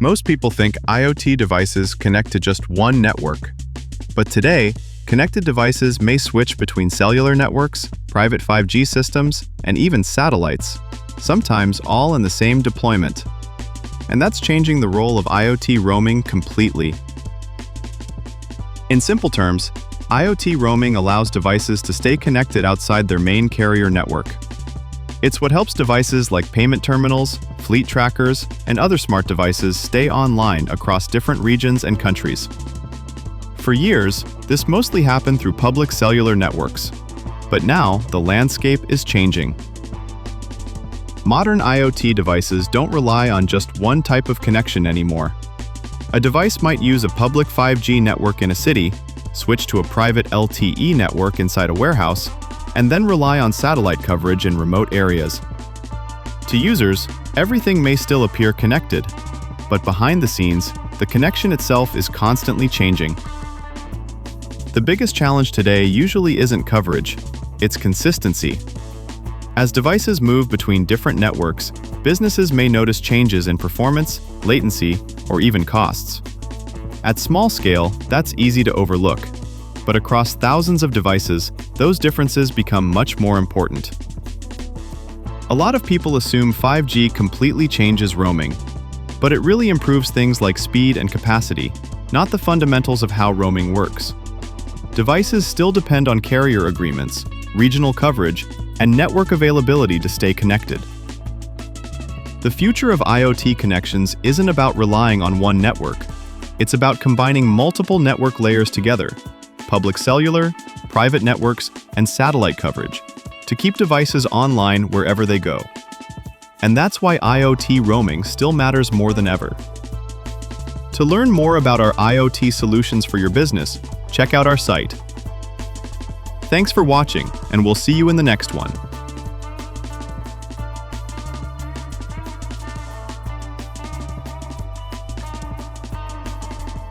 Most people think IoT devices connect to just one network. But today, connected devices may switch between cellular networks, private 5G systems, and even satellites, sometimes all in the same deployment. And that's changing the role of IoT roaming completely. In simple terms, IoT roaming allows devices to stay connected outside their main carrier network. It's what helps devices like payment terminals, fleet trackers, and other smart devices stay online across different regions and countries. For years, this mostly happened through public cellular networks. But now, the landscape is changing. Modern IoT devices don't rely on just one type of connection anymore. A device might use a public 5G network in a city, switch to a private LTE network inside a warehouse, and then rely on satellite coverage in remote areas. To users, everything may still appear connected, but behind the scenes, the connection itself is constantly changing. The biggest challenge today usually isn't coverage, it's consistency. As devices move between different networks, businesses may notice changes in performance, latency, or even costs. At small scale, that's easy to overlook. But across thousands of devices, those differences become much more important. A lot of people assume 5G completely changes roaming, but it really improves things like speed and capacity, not the fundamentals of how roaming works. Devices still depend on carrier agreements, regional coverage, and network availability to stay connected. The future of IoT connections isn't about relying on one network. It's about combining multiple network layers together, public cellular, private networks, and satellite coverage, to keep devices online wherever they go. And that's why IoT roaming still matters more than ever. To learn more about our IoT solutions for your business, check out our site. Thanks for watching, and we'll see you in the next one.